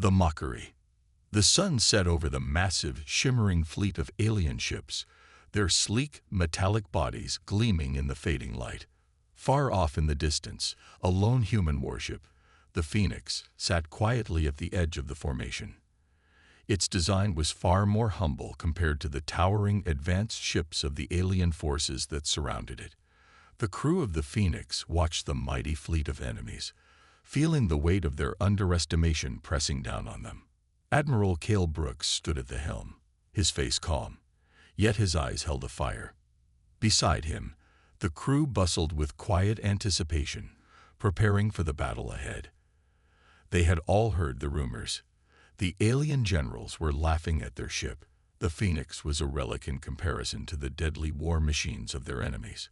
The mockery. The sun set over the massive, shimmering fleet of alien ships, their sleek, metallic bodies gleaming in the fading light. Far off in the distance, a lone human warship, the Phoenix, sat quietly at the edge of the formation. Its design was far more humble compared to the towering, advanced ships of the alien forces that surrounded it. The crew of the Phoenix watched the mighty fleet of enemies, feeling the weight of their underestimation pressing down on them. Admiral Cale Brooks stood at the helm, his face calm, yet his eyes held a fire. Beside him, the crew bustled with quiet anticipation, preparing for the battle ahead. They had all heard the rumors. The alien generals were laughing at their ship. The Phoenix was a relic in comparison to the deadly war machines of their enemies.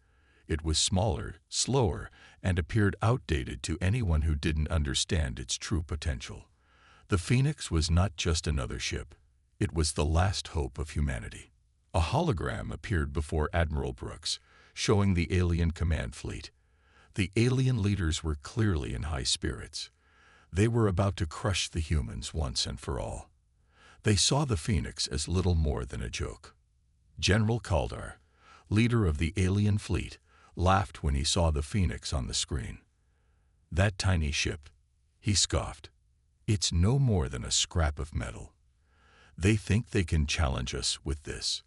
It was smaller, slower, and appeared outdated to anyone who didn't understand its true potential. The Phoenix was not just another ship. It was the last hope of humanity. A hologram appeared before Admiral Brooks, showing the alien command fleet. The alien leaders were clearly in high spirits. They were about to crush the humans once and for all. They saw the Phoenix as little more than a joke. General Kaldar, leader of the alien fleet, laughed when he saw the Phoenix on the screen. "That tiny ship," he scoffed. "It's no more than a scrap of metal. They think they can challenge us with this."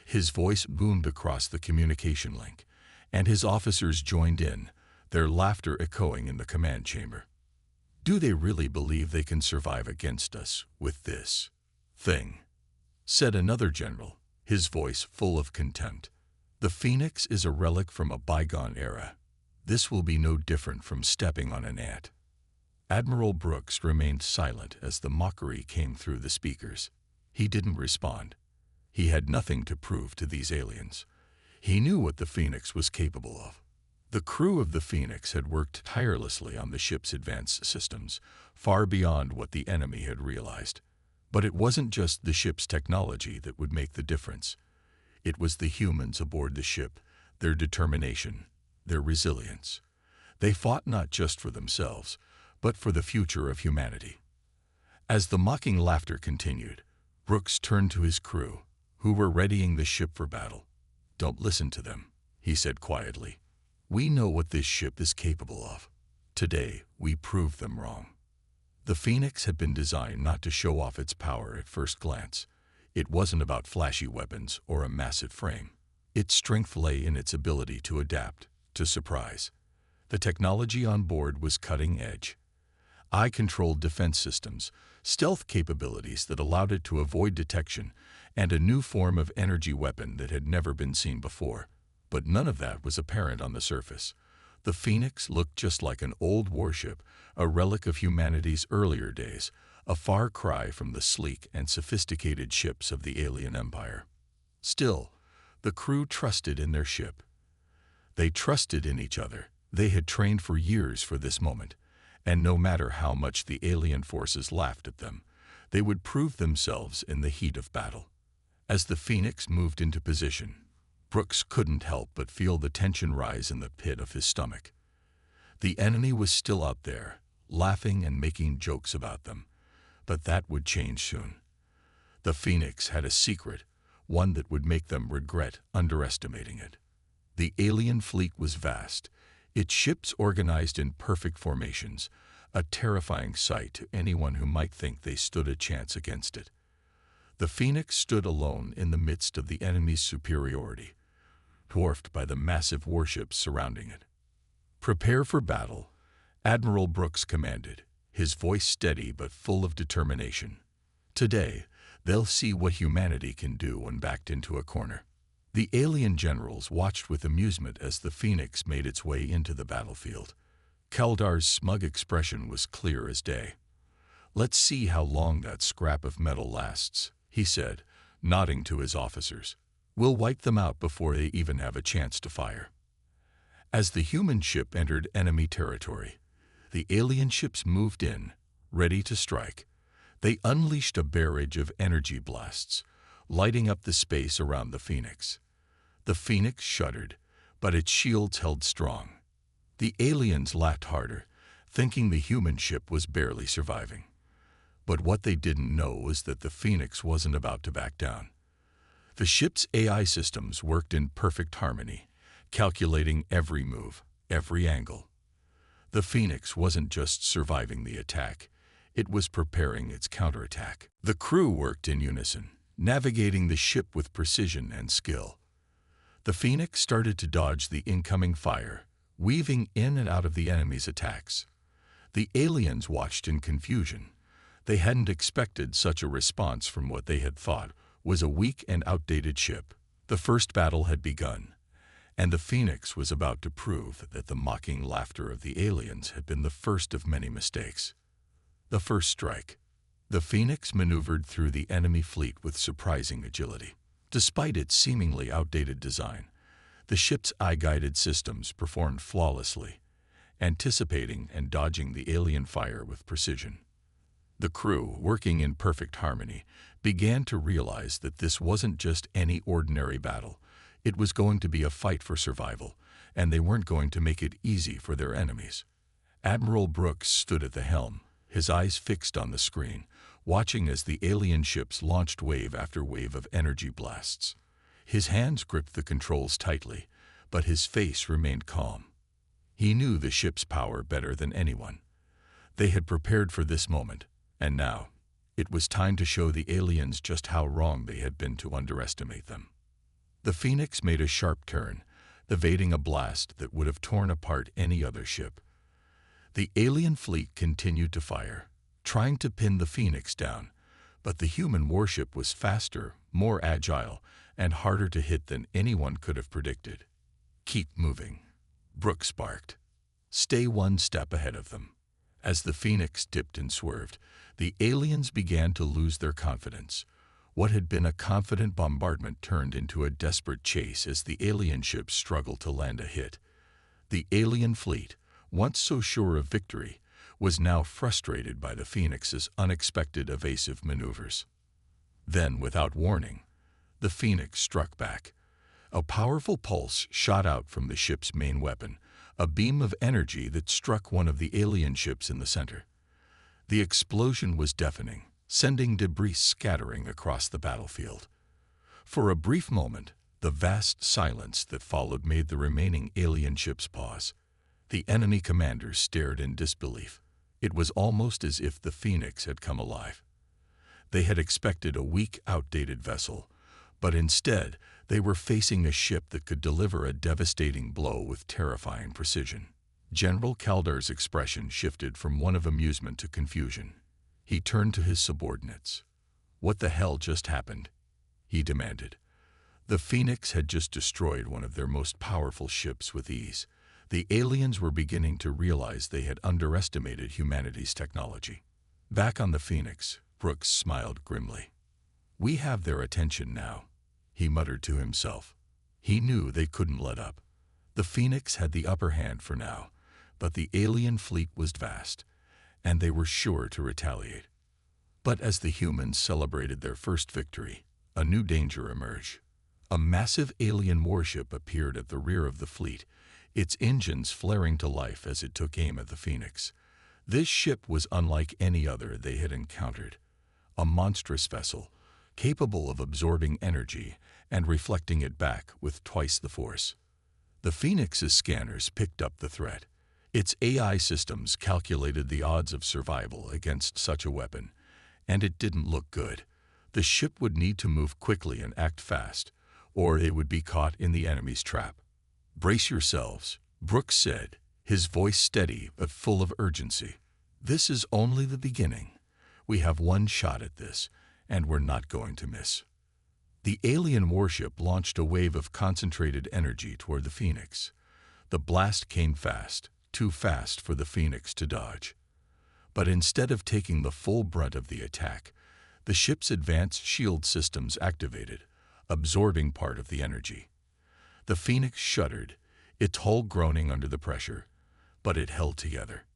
His voice boomed across the communication link, and his officers joined in, their laughter echoing in the command chamber. "Do they really believe they can survive against us with this thing?" said another general, his voice full of contempt. "The Phoenix is a relic from a bygone era. This will be no different from stepping on an ant." Admiral Brooks remained silent as the mockery came through the speakers. He didn't respond. He had nothing to prove to these aliens. He knew what the Phoenix was capable of. The crew of the Phoenix had worked tirelessly on the ship's advanced systems, far beyond what the enemy had realized. But it wasn't just the ship's technology that would make the difference. It was the humans aboard the ship, their determination, their resilience. They fought not just for themselves, but for the future of humanity. As the mocking laughter continued, Brooks turned to his crew, who were readying the ship for battle. "Don't listen to them," he said quietly. "We know what this ship is capable of. Today, we proved them wrong." The Phoenix had been designed not to show off its power at first glance. It wasn't about flashy weapons or a massive frame. Its strength lay in its ability to adapt, to surprise. The technology on board was cutting edge. Eye-controlled defense systems, stealth capabilities that allowed it to avoid detection, and a new form of energy weapon that had never been seen before. But none of that was apparent on the surface. The Phoenix looked just like an old warship, a relic of humanity's earlier days, a far cry from the sleek and sophisticated ships of the alien empire. Still, the crew trusted in their ship. They trusted in each other. They had trained for years for this moment, and no matter how much the alien forces laughed at them, they would prove themselves in the heat of battle. As the Phoenix moved into position, Brooks couldn't help but feel the tension rise in the pit of his stomach. The enemy was still out there, laughing and making jokes about them, but that would change soon. The Phoenix had a secret, one that would make them regret underestimating it. The alien fleet was vast, its ships organized in perfect formations, a terrifying sight to anyone who might think they stood a chance against it. The Phoenix stood alone in the midst of the enemy's superiority, dwarfed by the massive warships surrounding it. "Prepare for battle," Admiral Brooks commanded, his voice steady but full of determination. "Today, they'll see what humanity can do when backed into a corner." The alien generals watched with amusement as the Phoenix made its way into the battlefield. Kaldar's smug expression was clear as day. "Let's see how long that scrap of metal lasts," he said, nodding to his officers. "We'll wipe them out before they even have a chance to fire." As the human ship entered enemy territory, the alien ships moved in, ready to strike. They unleashed a barrage of energy blasts, lighting up the space around the Phoenix. The Phoenix shuddered, but its shields held strong. The aliens laughed harder, thinking the human ship was barely surviving. But what they didn't know was that the Phoenix wasn't about to back down. The ship's AI systems worked in perfect harmony, calculating every move, every angle. The Phoenix wasn't just surviving the attack, it was preparing its counterattack. The crew worked in unison, navigating the ship with precision and skill. The Phoenix started to dodge the incoming fire, weaving in and out of the enemy's attacks. The aliens watched in confusion. They hadn't expected such a response from what they had thought was a weak and outdated ship. The first battle had begun, and the Phoenix was about to prove that the mocking laughter of the aliens had been the first of many mistakes. The first strike. The Phoenix maneuvered through the enemy fleet with surprising agility. Despite its seemingly outdated design, the ship's eye-guided systems performed flawlessly, anticipating and dodging the alien fire with precision. The crew, working in perfect harmony, began to realize that this wasn't just any ordinary battle. It was going to be a fight for survival, and they weren't going to make it easy for their enemies. Admiral Brooks stood at the helm, his eyes fixed on the screen, watching as the alien ships launched wave after wave of energy blasts. His hands gripped the controls tightly, but his face remained calm. He knew the ship's power better than anyone. They had prepared for this moment, and now, it was time to show the aliens just how wrong they had been to underestimate them. The Phoenix made a sharp turn, evading a blast that would have torn apart any other ship. The alien fleet continued to fire, trying to pin the Phoenix down, but the human warship was faster, more agile, and harder to hit than anyone could have predicted. "Keep moving," Brooks barked. "Stay one step ahead of them." As the Phoenix dipped and swerved, the aliens began to lose their confidence. What had been a confident bombardment turned into a desperate chase as the alien ships struggled to land a hit. The alien fleet, once so sure of victory, was now frustrated by the Phoenix's unexpected evasive maneuvers. Then, without warning, the Phoenix struck back. A powerful pulse shot out from the ship's main weapon, a beam of energy that struck one of the alien ships in the center. The explosion was deafening, sending debris scattering across the battlefield. For a brief moment, the vast silence that followed made the remaining alien ships pause. The enemy commanders stared in disbelief. It was almost as if the Phoenix had come alive. They had expected a weak, outdated vessel, but instead they were facing a ship that could deliver a devastating blow with terrifying precision. General Caldar's expression shifted from one of amusement to confusion. He turned to his subordinates. "What the hell just happened?" he demanded. The Phoenix had just destroyed one of their most powerful ships with ease. The aliens were beginning to realize they had underestimated humanity's technology. Back on the Phoenix, Brooks smiled grimly. "We have their attention now," he muttered to himself. He knew they couldn't let up. The Phoenix had the upper hand for now, but the alien fleet was vast, and they were sure to retaliate. But as the humans celebrated their first victory, a new danger emerged. A massive alien warship appeared at the rear of the fleet, its engines flaring to life as it took aim at the Phoenix. This ship was unlike any other they had encountered. A monstrous vessel, capable of absorbing energy and reflecting it back with twice the force. The Phoenix's scanners picked up the threat. Its AI systems calculated the odds of survival against such a weapon, and it didn't look good. The ship would need to move quickly and act fast, or it would be caught in the enemy's trap. "Brace yourselves," Brooks said, his voice steady but full of urgency. "This is only the beginning. We have one shot at this, and we're not going to miss." The alien warship launched a wave of concentrated energy toward the Phoenix. The blast came fast, too fast for the Phoenix to dodge. But instead of taking the full brunt of the attack, the ship's advanced shield systems activated, absorbing part of the energy. The Phoenix shuddered, its hull groaning under the pressure, but it held together.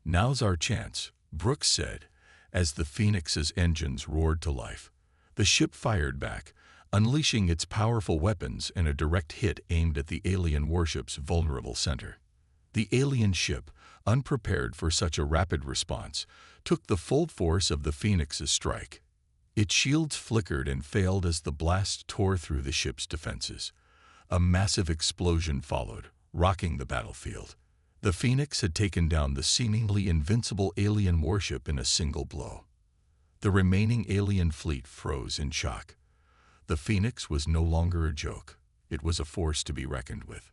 "Now's our chance," Brooks said, as the Phoenix's engines roared to life. The ship fired back, unleashing its powerful weapons in a direct hit aimed at the alien warship's vulnerable center. The alien ship, unprepared for such a rapid response, took the full force of the Phoenix's strike. Its shields flickered and failed as the blast tore through the ship's defenses. A massive explosion followed, rocking the battlefield. The Phoenix had taken down the seemingly invincible alien warship in a single blow. The remaining alien fleet froze in shock. The Phoenix was no longer a joke. It was a force to be reckoned with.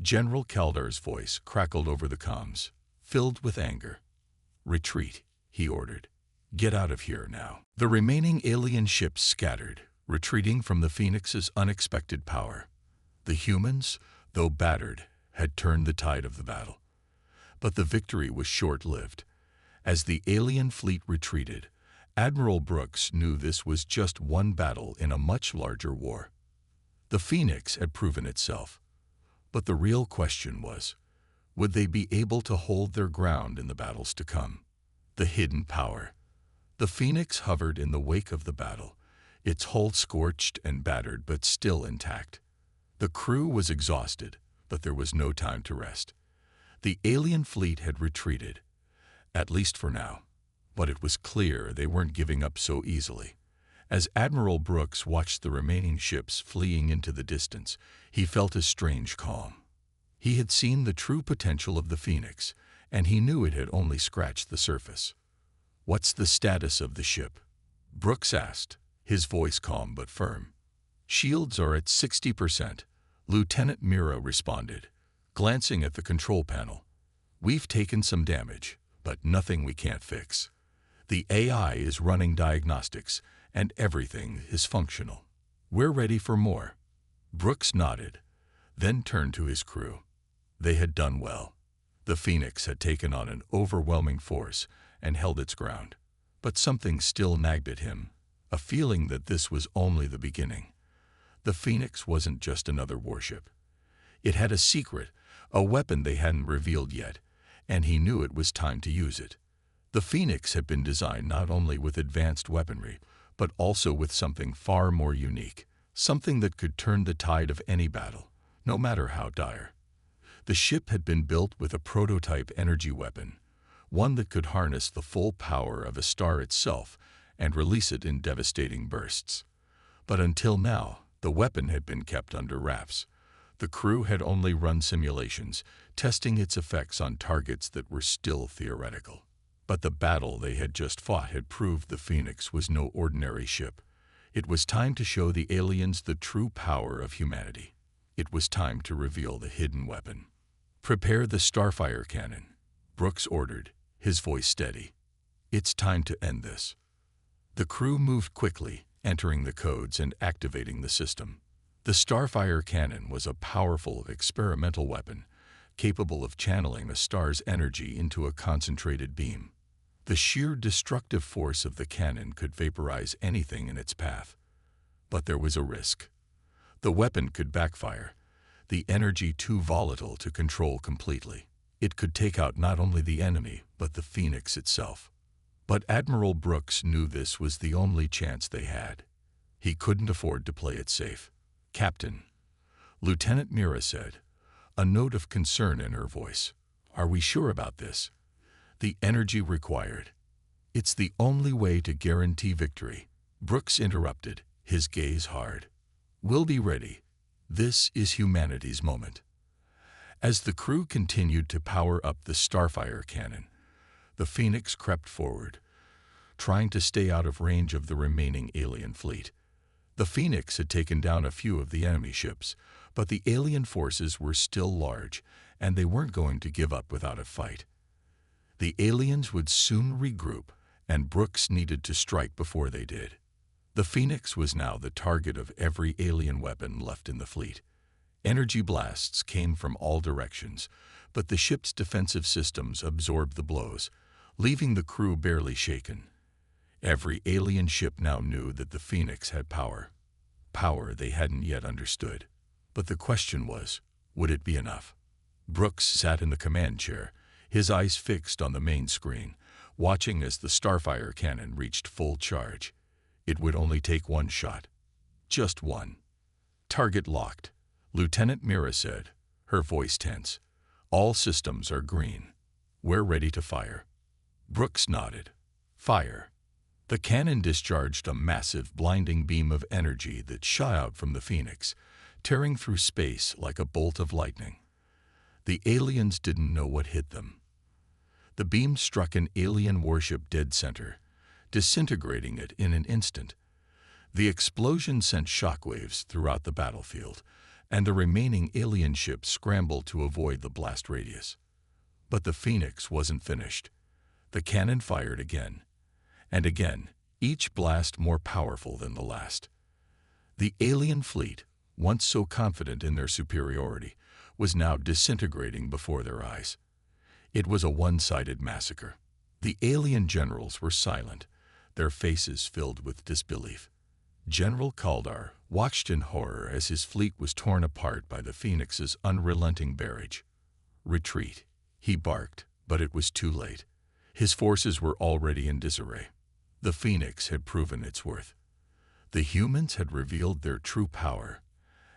General Kaldar's voice crackled over the comms, filled with anger. "Retreat," he ordered. "Get out of here now." The remaining alien ships scattered, retreating from the Phoenix's unexpected power. The humans, though battered, had turned the tide of the battle. But the victory was short-lived. As the alien fleet retreated, Admiral Brooks knew this was just one battle in a much larger war. The Phoenix had proven itself. But the real question was, would they be able to hold their ground in the battles to come? The hidden power. The Phoenix hovered in the wake of the battle, its hull scorched and battered but still intact. The crew was exhausted, but there was no time to rest. The alien fleet had retreated, at least for now, but it was clear they weren't giving up so easily. As Admiral Brooks watched the remaining ships fleeing into the distance, he felt a strange calm. He had seen the true potential of the Phoenix, and he knew it had only scratched the surface. "What's the status of the ship?" Brooks asked, his voice calm but firm. "Shields are at 60%, Lieutenant Mira responded, glancing at the control panel. "We've taken some damage, but nothing we can't fix. The AI is running diagnostics, and everything is functional. We're ready for more." Brooks nodded, then turned to his crew. They had done well. The Phoenix had taken on an overwhelming force and held its ground. But something still nagged at him, a feeling that this was only the beginning. The Phoenix wasn't just another warship. It had a secret, a weapon they hadn't revealed yet, and he knew it was time to use it. The Phoenix had been designed not only with advanced weaponry, but also with something far more unique, something that could turn the tide of any battle, no matter how dire. The ship had been built with a prototype energy weapon, one that could harness the full power of a star itself and release it in devastating bursts. But until now, the weapon had been kept under wraps. The crew had only run simulations, testing its effects on targets that were still theoretical. But the battle they had just fought had proved the Phoenix was no ordinary ship. It was time to show the aliens the true power of humanity. It was time to reveal the hidden weapon. "Prepare the Starfire cannon," Brooks ordered, his voice steady. "It's time to end this." The crew moved quickly, entering the codes and activating the system. The Starfire cannon was a powerful experimental weapon, capable of channeling a star's energy into a concentrated beam. The sheer destructive force of the cannon could vaporize anything in its path. But there was a risk. The weapon could backfire, the energy too volatile to control completely. It could take out not only the enemy, but the Phoenix itself. But Admiral Brooks knew this was the only chance they had. He couldn't afford to play it safe. "Captain," Lieutenant Mira said, a note of concern in her voice, "are we sure about this? The energy required. It's the only way to guarantee victory." Brooks interrupted, his gaze hard. "We'll be ready. This is humanity's moment." As the crew continued to power up the Starfire cannon, the Phoenix crept forward, trying to stay out of range of the remaining alien fleet. The Phoenix had taken down a few of the enemy ships, but the alien forces were still large, and they weren't going to give up without a fight. The aliens would soon regroup, and Brooks needed to strike before they did. The Phoenix was now the target of every alien weapon left in the fleet. Energy blasts came from all directions, but the ship's defensive systems absorbed the blows, leaving the crew barely shaken. Every alien ship now knew that the Phoenix had power they hadn't yet understood. But the question was, would it be enough? Brooks sat in the command chair, his eyes fixed on the main screen, watching as the Starfire cannon reached full charge. It would only take one shot. Just one. "Target locked," Lieutenant Mira said, her voice tense. All systems are green. We're ready to fire. Brooks nodded. Fire. The cannon discharged a massive, blinding beam of energy that shot out from the Phoenix, tearing through space like a bolt of lightning. The aliens didn't know what hit them. The beam struck an alien warship dead center, disintegrating it in an instant. The explosion sent shockwaves throughout the battlefield, and the remaining alien ships scrambled to avoid the blast radius. But the Phoenix wasn't finished. The cannon fired again, and again, each blast more powerful than the last. The alien fleet, once so confident in their superiority, was now disintegrating before their eyes. It was a one-sided massacre. The alien generals were silent, their faces filled with disbelief. General Kaldar watched in horror as his fleet was torn apart by the Phoenix's unrelenting barrage. Retreat, he barked, but it was too late. His forces were already in disarray. The Phoenix had proven its worth. The humans had revealed their true power,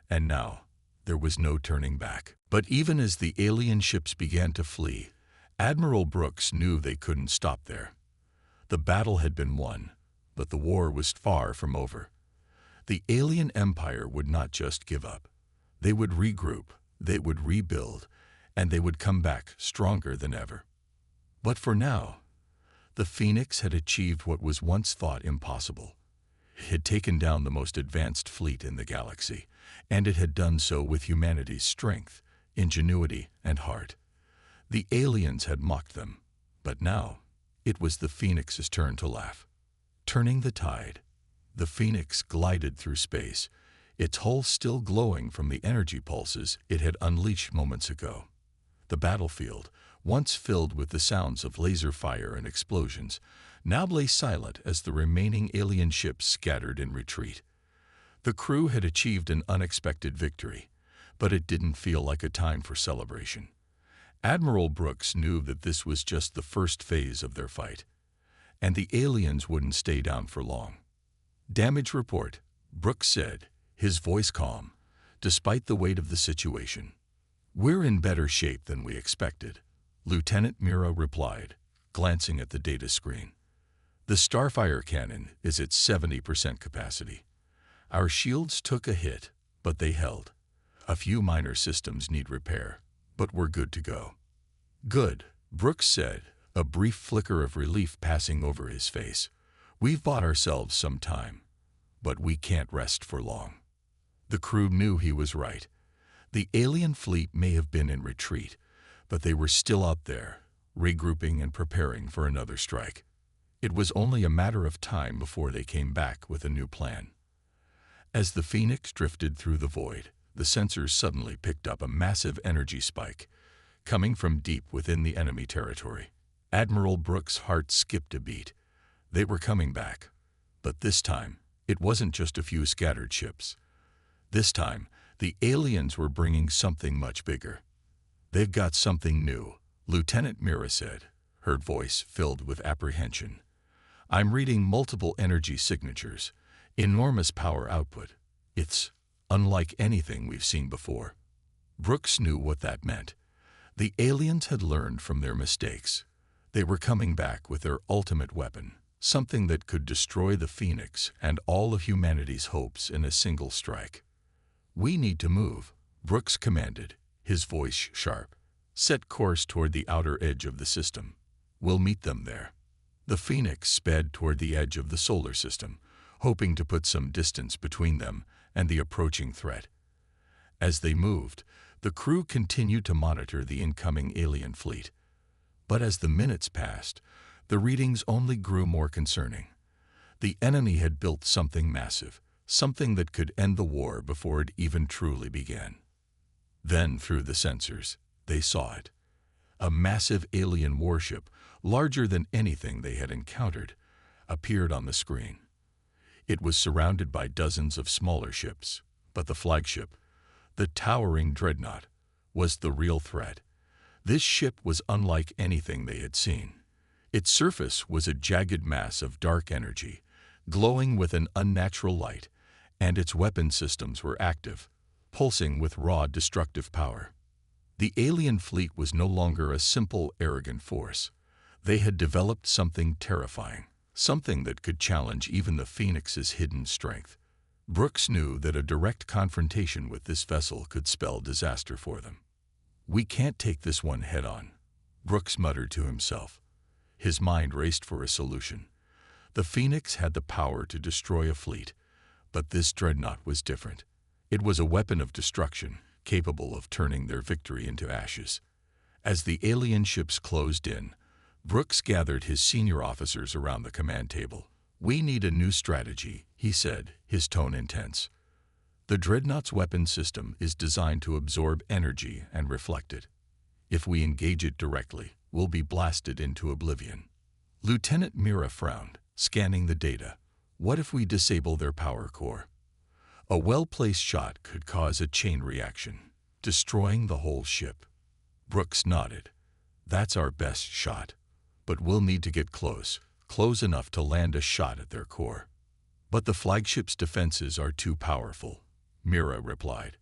and now there was no turning back. But even as the alien ships began to flee, Admiral Brooks knew they couldn't stop there. The battle had been won, but the war was far from over. The alien empire would not just give up. They would regroup, they would rebuild, and they would come back stronger than ever. But for now, the Phoenix had achieved what was once thought impossible. It had taken down the most advanced fleet in the galaxy, and it had done so with humanity's strength, ingenuity, and heart. The aliens had mocked them, but now it was the Phoenix's turn to laugh. Turning the tide, the Phoenix glided through space, its hull still glowing from the energy pulses it had unleashed moments ago. The battlefield, once filled with the sounds of laser fire and explosions, now lay silent as the remaining alien ships scattered in retreat. The crew had achieved an unexpected victory, but it didn't feel like a time for celebration. Admiral Brooks knew that this was just the first phase of their fight, and the aliens wouldn't stay down for long. "Damage report," Brooks said, his voice calm, despite the weight of the situation. "We're in better shape than we expected," Lieutenant Mira replied, glancing at the data screen. "The Starfire cannon is at 70% capacity. Our shields took a hit, but they held. A few minor systems need repair, but we're good to go." "Good," Brooks said, a brief flicker of relief passing over his face. "We've bought ourselves some time, but we can't rest for long." The crew knew he was right. The alien fleet may have been in retreat, but they were still out there, regrouping and preparing for another strike. It was only a matter of time before they came back with a new plan. As the Phoenix drifted through the void, the sensors suddenly picked up a massive energy spike, coming from deep within the enemy territory. Admiral Brooks' heart skipped a beat. They were coming back. But this time, it wasn't just a few scattered ships. This time, the aliens were bringing something much bigger. "They've got something new," Lieutenant Mira said, her voice filled with apprehension. "I'm reading multiple energy signatures, enormous power output. It's unlike anything we've seen before." Brooks knew what that meant. The aliens had learned from their mistakes. They were coming back with their ultimate weapon, something that could destroy the Phoenix and all of humanity's hopes in a single strike. "We need to move," Brooks commanded, his voice sharp. "Set course toward the outer edge of the system. We'll meet them there." The Phoenix sped toward the edge of the solar system, hoping to put some distance between them and the approaching threat. As they moved, the crew continued to monitor the incoming alien fleet. But as the minutes passed, the readings only grew more concerning. The enemy had built something massive, something that could end the war before it even truly began. Then, through the sensors, they saw it. A massive alien warship, larger than anything they had encountered, appeared on the screen. It was surrounded by dozens of smaller ships, but the flagship, the towering dreadnought, was the real threat. This ship was unlike anything they had seen. Its surface was a jagged mass of dark energy, glowing with an unnatural light, and its weapon systems were active, pulsing with raw destructive power. The alien fleet was no longer a simple, arrogant force. They had developed something terrifying, something that could challenge even the Phoenix's hidden strength. Brooks knew that a direct confrontation with this vessel could spell disaster for them. "We can't take this one head-on," Brooks muttered to himself. His mind raced for a solution. The Phoenix had the power to destroy a fleet, but this dreadnought was different. It was a weapon of destruction, capable of turning their victory into ashes. As the alien ships closed in, Brooks gathered his senior officers around the command table. "We need a new strategy," he said, his tone intense. "The dreadnought's weapon system is designed to absorb energy and reflect it. If we engage it directly, we'll be blasted into oblivion." Lieutenant Mira frowned, scanning the data. "What if we disable their power core? A well-placed shot could cause a chain reaction, destroying the whole ship." Brooks nodded. "That's our best shot. But we'll need to get close enough to land a shot at their core." "But the flagship's defenses are too powerful," Mira replied.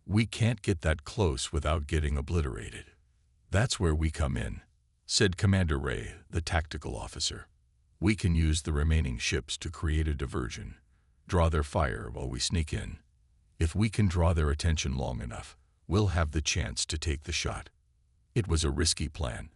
"We can't get that close without getting obliterated." "That's where we come in," said Commander Ray, the tactical officer. "We can use the remaining ships to create a diversion, draw their fire while we sneak in. If we can draw their attention long enough, we'll have the chance to take the shot." It was a risky plan,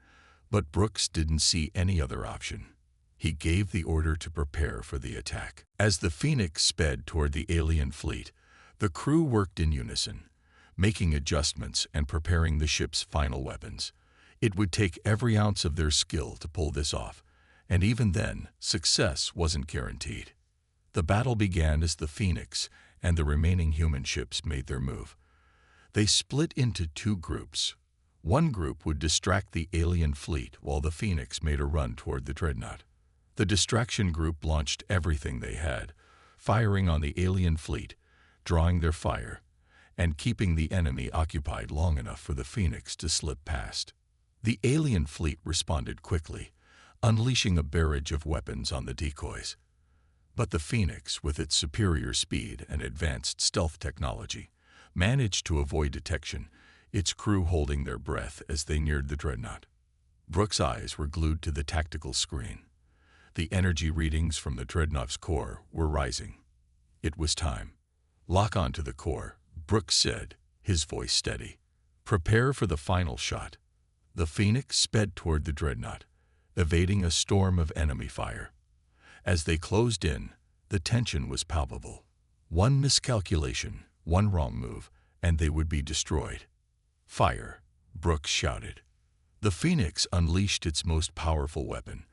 but Brooks didn't see any other option. He gave the order to prepare for the attack. As the Phoenix sped toward the alien fleet, the crew worked in unison, making adjustments and preparing the ship's final weapons. It would take every ounce of their skill to pull this off, and even then, success wasn't guaranteed. The battle began as the Phoenix and the remaining human ships made their move. They split into two groups. One group would distract the alien fleet while the Phoenix made a run toward the dreadnought. The distraction group launched everything they had, firing on the alien fleet, drawing their fire, and keeping the enemy occupied long enough for the Phoenix to slip past. The alien fleet responded quickly, unleashing a barrage of weapons on the decoys. But the Phoenix, with its superior speed and advanced stealth technology, managed to avoid detection, its crew holding their breath as they neared the dreadnought. Brooks' eyes were glued to the tactical screen. The energy readings from the dreadnought's core were rising. It was time. "Lock onto the core," Brooks said, his voice steady. "Prepare for the final shot." The Phoenix sped toward the dreadnought, evading a storm of enemy fire. As they closed in, the tension was palpable. One miscalculation, one wrong move, and they would be destroyed. "Fire!" Brooks shouted. The Phoenix unleashed its most powerful weapon,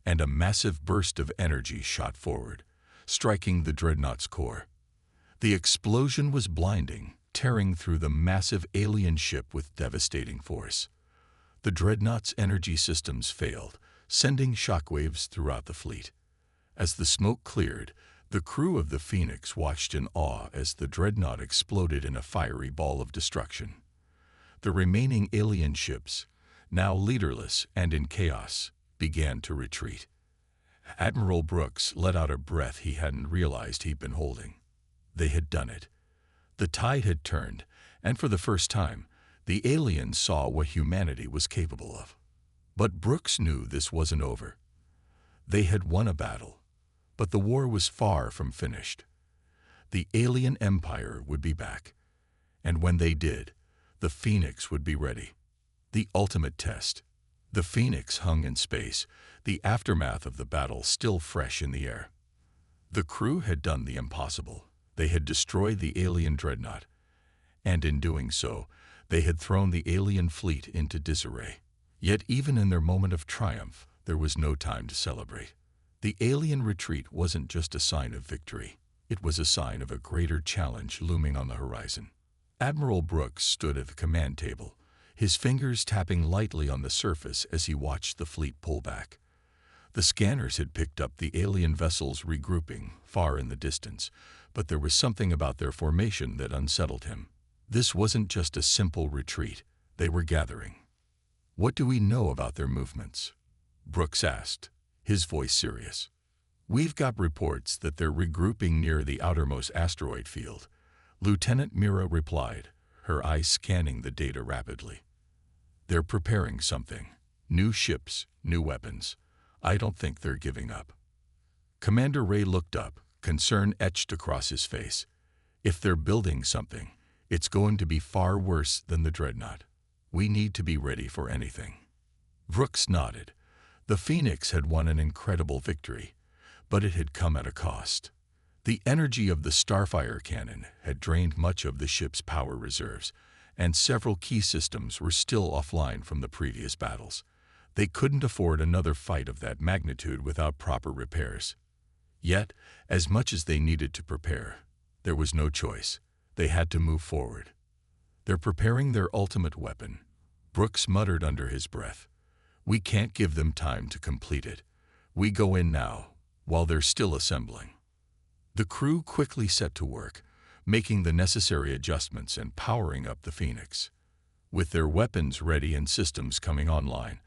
and a massive burst of energy shot forward, striking the dreadnought's core. The explosion was blinding, tearing through the massive alien ship with devastating force. The dreadnought's energy systems failed, sending shockwaves throughout the fleet. As the smoke cleared, the crew of the Phoenix watched in awe as the dreadnought exploded in a fiery ball of destruction. The remaining alien ships, now leaderless and in chaos, began to retreat. Admiral Brooks let out a breath he hadn't realized he'd been holding. They had done it. The tide had turned, and for the first time, the aliens saw what humanity was capable of. But Brooks knew this wasn't over. They had won a battle, but the war was far from finished. The alien empire would be back, and when they did, the Phoenix would be ready. The ultimate test. The Phoenix hung in space, the aftermath of the battle still fresh in the air. The crew had done the impossible. They had destroyed the alien dreadnought, and in doing so, they had thrown the alien fleet into disarray. Yet even in their moment of triumph, there was no time to celebrate. The alien retreat wasn't just a sign of victory. It was a sign of a greater challenge looming on the horizon. Admiral Brooks stood at the command table, his fingers tapping lightly on the surface as he watched the fleet pull back. The scanners had picked up the alien vessels regrouping far in the distance, but there was something about their formation that unsettled him. This wasn't just a simple retreat. They were gathering. "What do we know about their movements?" Brooks asked, his voice serious. "We've got reports that they're regrouping near the outermost asteroid field," Lieutenant Mira replied, her eyes scanning the data rapidly. They're preparing something. New ships, new weapons. I don't think they're giving up. Commander Ray looked up, concern etched across his face. If they're building something, it's going to be far worse than the dreadnought. We need to be ready for anything. Brooks nodded. The Phoenix had won an incredible victory, but it had come at a cost. The energy of the Starfire cannon had drained much of the ship's power reserves, and several key systems were still offline from the previous battles. They couldn't afford another fight of that magnitude without proper repairs. Yet, as much as they needed to prepare, there was no choice. They had to move forward. They're preparing their ultimate weapon, Brooks muttered under his breath. We can't give them time to complete it. We go in now, while they're still assembling. The crew quickly set to work, making the necessary adjustments and powering up the Phoenix. With their weapons ready and systems coming online,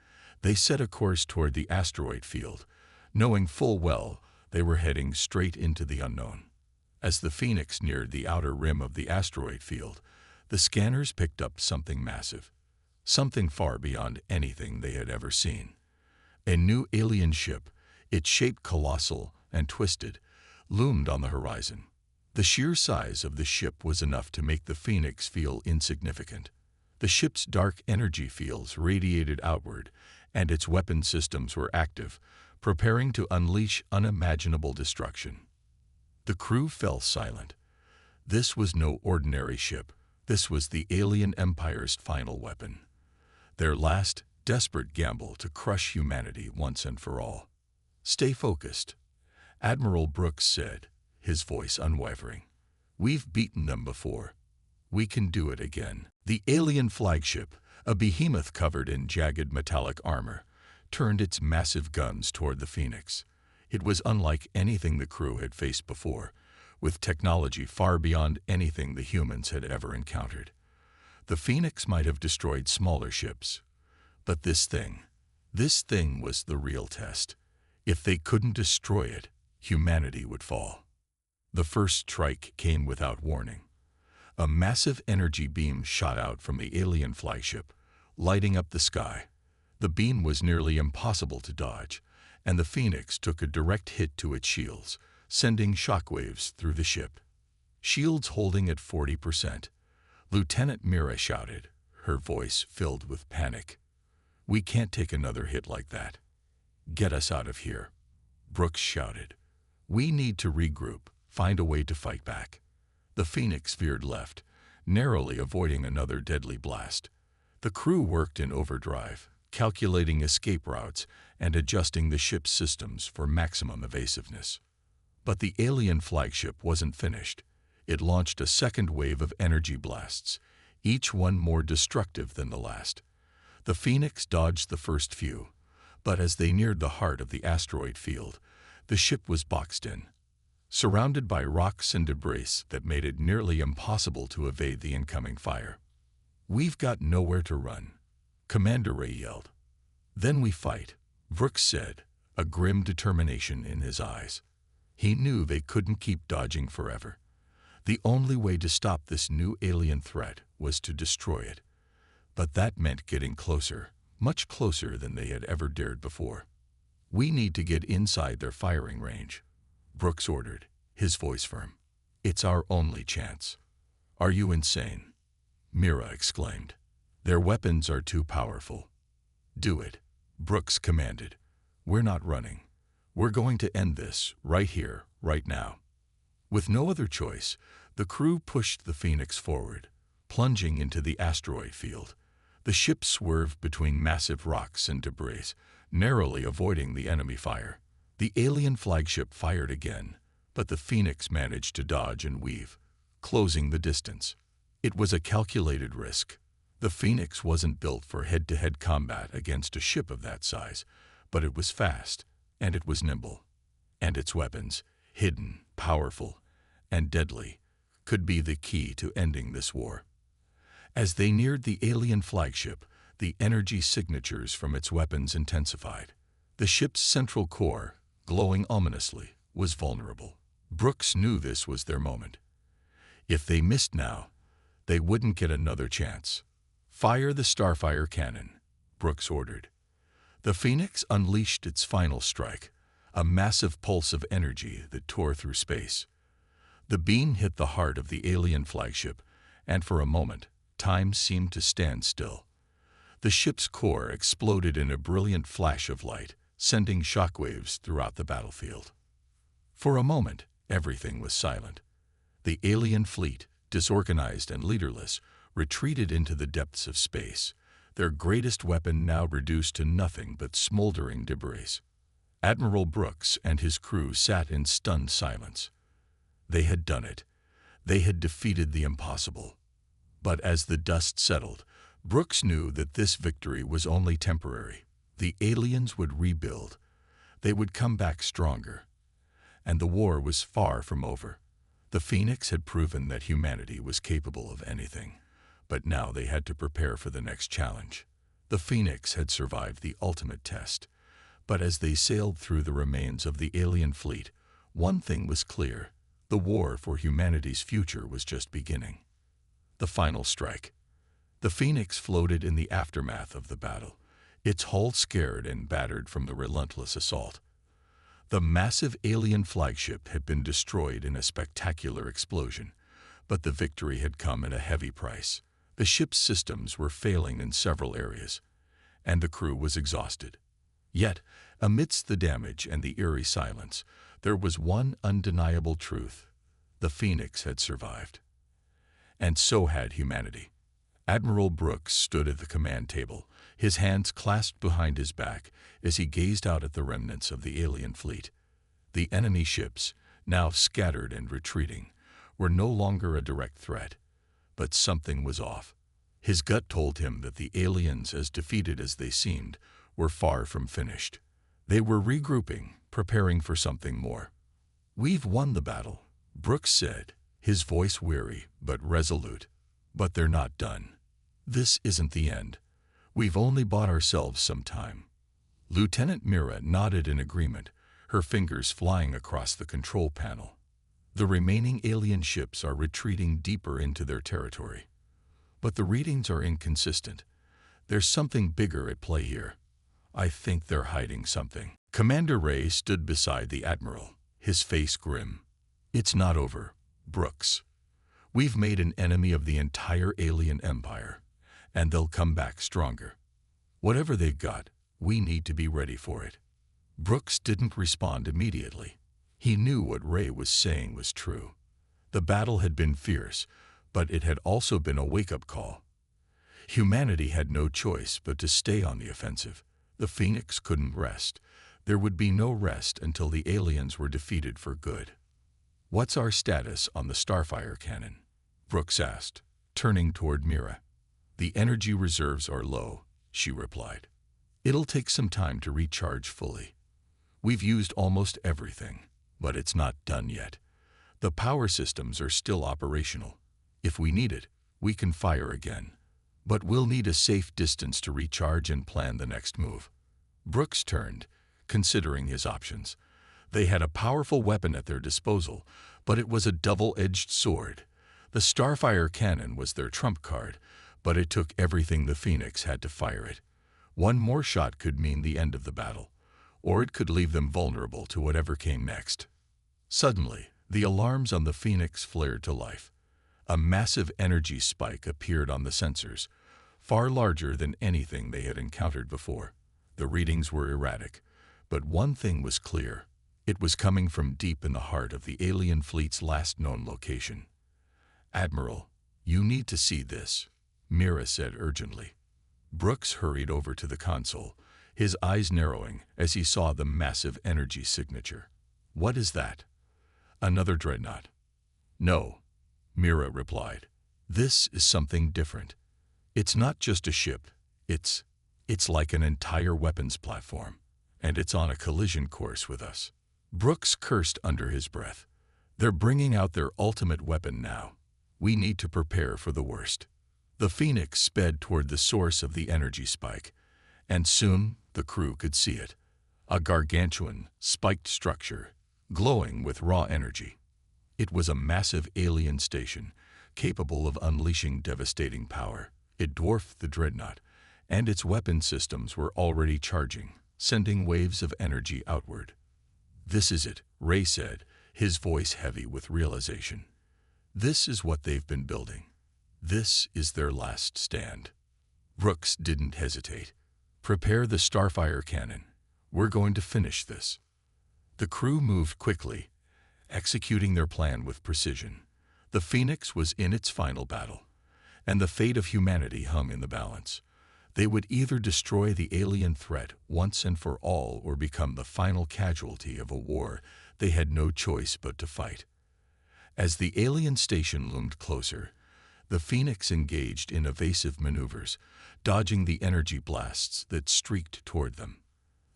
they set a course toward the asteroid field, knowing full well they were heading straight into the unknown. As the Phoenix neared the outer rim of the asteroid field, the scanners picked up something massive, something far beyond anything they had ever seen. A new alien ship, its shape colossal and twisted, loomed on the horizon. The sheer size of the ship was enough to make the Phoenix feel insignificant. The ship's dark energy fields radiated outward, and its weapon systems were active, preparing to unleash unimaginable destruction. The crew fell silent. This was no ordinary ship. This was the alien empire's final weapon. Their last, desperate gamble to crush humanity once and for all. Stay focused, Admiral Brooks said, his voice unwavering. We've beaten them before. We can do it again. The alien flagship, a behemoth covered in jagged metallic armor, turned its massive guns toward the Phoenix. It was unlike anything the crew had faced before, with technology far beyond anything the humans had ever encountered. The Phoenix might have destroyed smaller ships, but this thing was the real test. If they couldn't destroy it, humanity would fall. The first strike came without warning. A massive energy beam shot out from the alien flagship, lighting up the sky. The beam was nearly impossible to dodge, and the Phoenix took a direct hit to its shields, sending shockwaves through the ship. Shields holding at 40%. Lieutenant Mira shouted, her voice filled with panic. We can't take another hit like that. Get us out of here, Brooks shouted. We need to regroup, find a way to fight back. The Phoenix veered left, narrowly avoiding another deadly blast. The crew worked in overdrive, calculating escape routes and adjusting the ship's systems for maximum evasiveness. But the alien flagship wasn't finished. It launched a second wave of energy blasts, each one more destructive than the last. The Phoenix dodged the first few, but as they neared the heart of the asteroid field, the ship was boxed in, surrounded by rocks and debris that made it nearly impossible to evade the incoming fire. We've got nowhere to run, Commander Ray yelled. Then we fight, Brooks said, a grim determination in his eyes. He knew they couldn't keep dodging forever. The only way to stop this new alien threat was to destroy it. But that meant getting closer, much closer than they had ever dared before. We need to get inside their firing range, Brooks ordered, his voice firm. It's our only chance. Are you insane? Mira exclaimed. Their weapons are too powerful. Do it, Brooks commanded. We're not running. We're going to end this, right here, right now. With no other choice, the crew pushed the Phoenix forward, plunging into the asteroid field. The ship swerved between massive rocks and debris, narrowly avoiding the enemy fire. The alien flagship fired again, but the Phoenix managed to dodge and weave, closing the distance. It was a calculated risk. The Phoenix wasn't built for head-to-head combat against a ship of that size, but it was fast, and it was nimble. And its weapons, hidden, powerful, and deadly, could be the key to ending this war. As they neared the alien flagship, the energy signatures from its weapons intensified. The ship's central core, glowing ominously, was vulnerable. Brooks knew this was their moment. If they missed now, they wouldn't get another chance. "Fire the Starfire cannon," Brooks ordered. The Phoenix unleashed its final strike, a massive pulse of energy that tore through space. The beam hit the heart of the alien flagship, and for a moment, time seemed to stand still. The ship's core exploded in a brilliant flash of light, sending shockwaves throughout the battlefield. For a moment, everything was silent. The alien fleet, disorganized and leaderless, retreated into the depths of space, their greatest weapon now reduced to nothing but smoldering debris. Admiral Brooks and his crew sat in stunned silence. They had done it. They had defeated the impossible. But as the dust settled, Brooks knew that this victory was only temporary. The aliens would rebuild. They would come back stronger. And the war was far from over. The Phoenix had proven that humanity was capable of anything. But now they had to prepare for the next challenge. The Phoenix had survived the ultimate test. But as they sailed through the remains of the alien fleet, one thing was clear. The war for humanity's future was just beginning. The final strike. The Phoenix floated in the aftermath of the battle, its hull scared and battered from the relentless assault. The massive alien flagship had been destroyed in a spectacular explosion, but the victory had come at a heavy price. The ship's systems were failing in several areas, and the crew was exhausted. Yet, amidst the damage and the eerie silence, there was one undeniable truth. The Phoenix had survived. And so had humanity. Admiral Brooks stood at the command table, his hands clasped behind his back as he gazed out at the remnants of the alien fleet. The enemy ships, now scattered and retreating, were no longer a direct threat. But something was off. His gut told him that the aliens, as defeated as they seemed, were far from finished. They were regrouping, preparing for something more. "We've won the battle," Brooks said, his voice weary but resolute. "But they're not done. This isn't the end. We've only bought ourselves some time." Lieutenant Mira nodded in agreement, her fingers flying across the control panel. "The remaining alien ships are retreating deeper into their territory. But the readings are inconsistent. There's something bigger at play here. I think they're hiding something." Commander Ray stood beside the Admiral, his face grim. "It's not over, Brooks. We've made an enemy of the entire alien empire, and they'll come back stronger. Whatever they've got, we need to be ready for it." Brooks didn't respond immediately. He knew what Ray was saying was true. The battle had been fierce, but it had also been a wake-up call. Humanity had no choice but to stay on the offensive. The Phoenix couldn't rest. There would be no rest until the aliens were defeated for good. "What's our status on the Starfire cannon?" Brooks asked, turning toward Mira. "The energy reserves are low," she replied. "It'll take some time to recharge fully. We've used almost everything, but it's not done yet. The power systems are still operational. If we need it, we can fire again. But we'll need a safe distance to recharge and plan the next move." Brooks turned, considering his options. They had a powerful weapon at their disposal, but it was a double-edged sword. The Starfire cannon was their trump card, but it took everything the Phoenix had to fire it. One more shot could mean the end of the battle, or it could leave them vulnerable to whatever came next. Suddenly, the alarms on the Phoenix flared to life. A massive energy spike appeared on the sensors, far larger than anything they had encountered before. The readings were erratic, but one thing was clear. It was coming from deep in the heart of the alien fleet's last known location. "Admiral, you need to see this," Mira said urgently. Brooks hurried over to the console, his eyes narrowing as he saw the massive energy signature. "What is that?" "Another dreadnought." "No," Mira replied. "This is something different. It's not just a ship. It's like an entire weapons platform, and it's on a collision course with us." Brooks cursed under his breath. "They're bringing out their ultimate weapon now. We need to prepare for the worst." The Phoenix sped toward the source of the energy spike, and soon the crew could see it. A gargantuan, spiked structure, glowing with raw energy. It was a massive alien station, capable of unleashing devastating power. It dwarfed the dreadnought, and its weapon systems were already charging, sending waves of energy outward. "This is it," Ray said, his voice heavy with realization. "This is what they've been building. This is their last stand." Brooks didn't hesitate. "Prepare the Starfire cannon. We're going to finish this." The crew moved quickly, executing their plan with precision. The Phoenix was in its final battle, and the fate of humanity hung in the balance. They would either destroy the alien threat once and for all or become the final casualty of a war they had no choice but to fight. As the alien station loomed closer, the Phoenix engaged in evasive maneuvers, dodging the energy blasts that streaked toward them.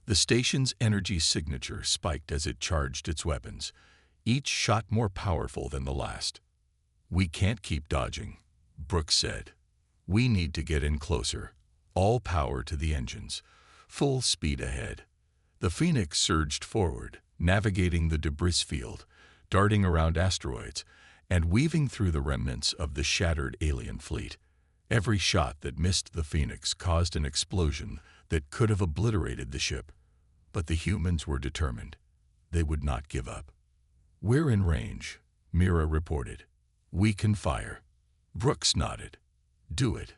The station's energy signature spiked as it charged its weapons, each shot more powerful than the last. "We can't keep dodging," Brooks said. "We need to get in closer. All power to the engines. Full speed ahead." The Phoenix surged forward, navigating the debris field, darting around asteroids, and weaving through the remnants of the shattered alien fleet. Every shot that missed the Phoenix caused an explosion that could have obliterated the ship. But the humans were determined. They would not give up. "We're in range," Mira reported. "We can fire." Brooks nodded. "Do it."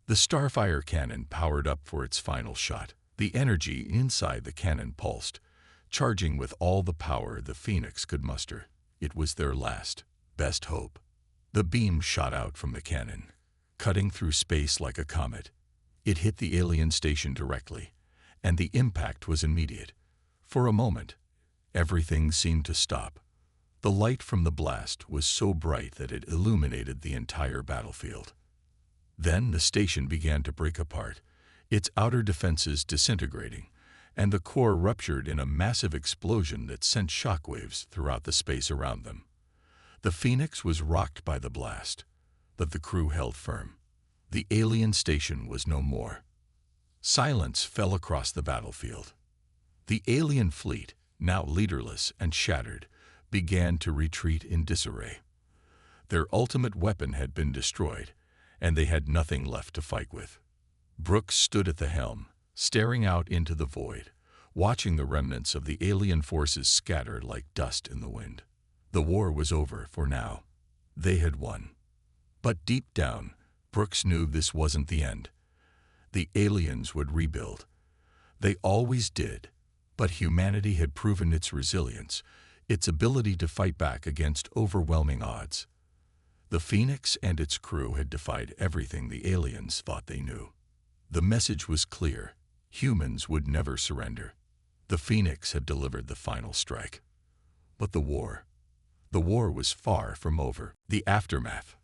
The Starfire cannon powered up for its final shot. The energy inside the cannon pulsed, charging with all the power the Phoenix could muster. It was their last, best hope. The beam shot out from the cannon, cutting through space like a comet. It hit the alien station directly, and the impact was immediate. For a moment, everything seemed to stop. The light from the blast was so bright that it illuminated the entire battlefield. Then the station began to break apart, its outer defenses disintegrating, and the core ruptured in a massive explosion that sent shockwaves throughout the space around them. The Phoenix was rocked by the blast, but the crew held firm. The alien station was no more. Silence fell across the battlefield. The alien fleet, now leaderless and shattered, began to retreat in disarray. Their ultimate weapon had been destroyed, and they had nothing left to fight with. Brooks stood at the helm, staring out into the void, watching the remnants of the alien forces scatter like dust in the wind. The war was over for now. They had won. But deep down, Brooks knew this wasn't the end. The aliens would rebuild. They always did, but humanity had proven its resilience, its ability to fight back against overwhelming odds. The Phoenix and its crew had defied everything the aliens thought they knew. The message was clear: humans would never surrender. The Phoenix had delivered the final strike. But the war was far from over. The aftermath.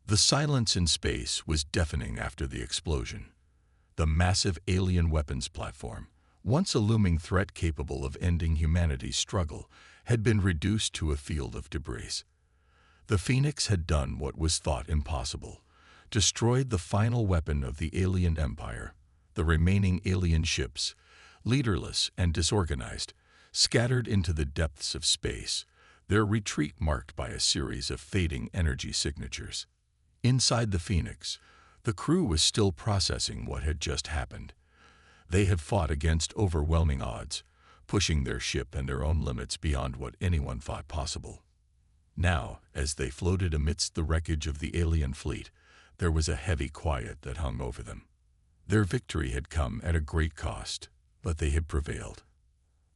The silence in space was deafening after the explosion. The massive alien weapons platform, once a looming threat capable of ending humanity's struggle, had been reduced to a field of debris. The Phoenix had done what was thought impossible, destroyed the final weapon of the alien empire. The remaining alien ships, leaderless and disorganized, scattered into the depths of space, their retreat marked by a series of fading energy signatures. Inside the Phoenix, the crew was still processing what had just happened. They had fought against overwhelming odds, pushing their ship and their own limits beyond what anyone thought possible. Now, as they floated amidst the wreckage of the alien fleet, there was a heavy quiet that hung over them. Their victory had come at a great cost, but they had prevailed.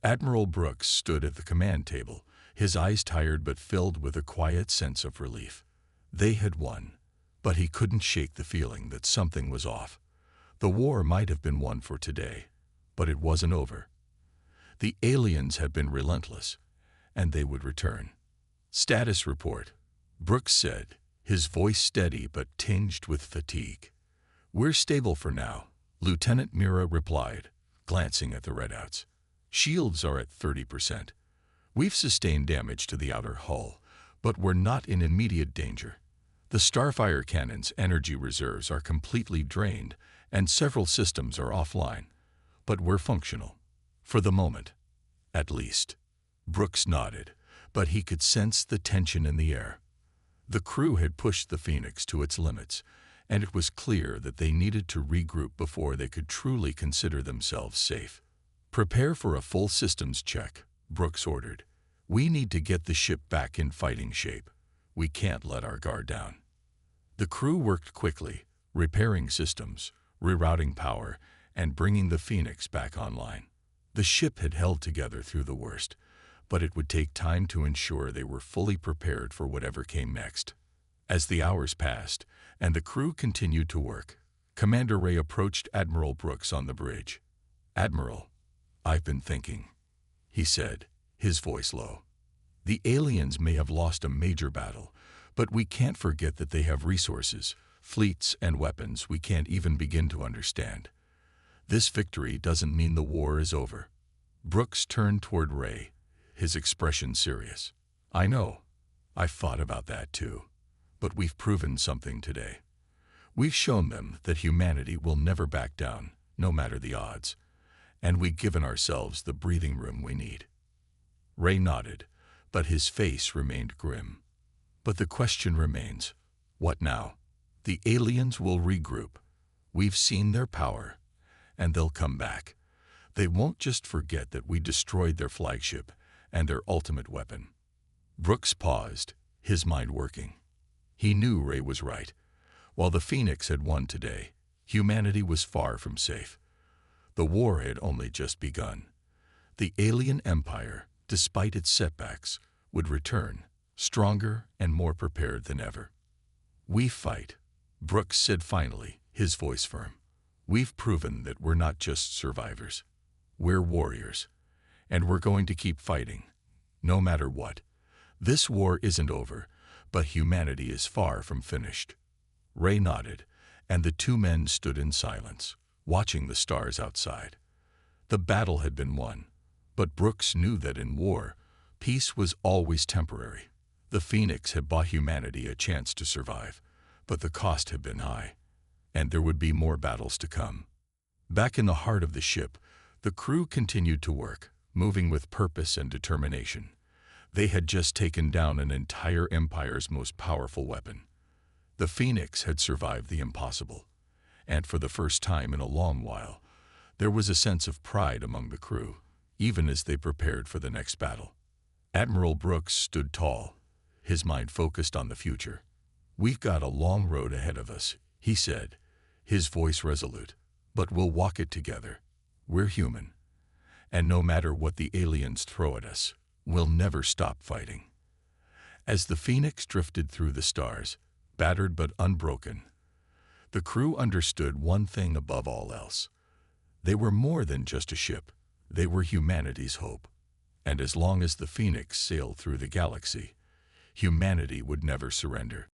Admiral Brooks stood at the command table, his eyes tired but filled with a quiet sense of relief. They had won, but he couldn't shake the feeling that something was off. The war might have been won for today, but it wasn't over. The aliens had been relentless, and they would return. "Status report," Brooks said, his voice steady but tinged with fatigue. "We're stable for now," Lieutenant Mira replied, glancing at the readouts. "Shields are at 30%. We've sustained damage to the outer hull, but we're not in immediate danger. The Starfire cannon's energy reserves are completely drained, and several systems are offline, but we're functional. For the moment, at least." Brooks nodded, but he could sense the tension in the air. The crew had pushed the Phoenix to its limits, and it was clear that they needed to regroup before they could truly consider themselves safe. "Prepare for a full systems check," Brooks ordered. "We need to get the ship back in fighting shape. We can't let our guard down." The crew worked quickly, repairing systems, rerouting power, and bringing the Phoenix back online. The ship had held together through the worst, but it would take time to ensure they were fully prepared for whatever came next. As the hours passed, and the crew continued to work, Commander Ray approached Admiral Brooks on the bridge. "Admiral, I've been thinking," he said, his voice low. "The aliens may have lost a major battle, but we can't forget that they have resources, fleets, and weapons we can't even begin to understand. This victory doesn't mean the war is over." Brooks turned toward Ray, his expression serious. "I know. I've thought about that too. But we've proven something today. We've shown them that humanity will never back down, no matter the odds. And we've given ourselves the breathing room we need." Ray nodded, but his face remained grim. "But the question remains, what now? The aliens will regroup. We've seen their power, and they'll come back. They won't just forget that we destroyed their flagship and their ultimate weapon." Brooks paused, his mind working. He knew Ray was right. While the Phoenix had won today, humanity was far from safe. The war had only just begun. The alien empire, despite its setbacks, would return, stronger and more prepared than ever. "We fight," Brooks said finally, his voice firm. "We've proven that we're not just survivors. We're warriors, and we're going to keep fighting, no matter what. This war isn't over, but humanity is far from finished." Ray nodded, and the two men stood in silence, watching the stars outside. The battle had been won, but Brooks knew that in war, peace was always temporary. The Phoenix had bought humanity a chance to survive, but the cost had been high, and there would be more battles to come. Back in the heart of the ship, the crew continued to work, moving with purpose and determination. They had just taken down an entire empire's most powerful weapon. The Phoenix had survived the impossible, and for the first time in a long while, there was a sense of pride among the crew, even as they prepared for the next battle. Admiral Brooks stood tall, his mind focused on the future. "We've got a long road ahead of us," he said, his voice resolute, "but we'll walk it together. We're human, and no matter what the aliens throw at us, we'll never stop fighting." As the Phoenix drifted through the stars, battered but unbroken, the crew understood one thing above all else. They were more than just a ship. They were humanity's hope. And as long as the Phoenix sailed through the galaxy, humanity would never surrender.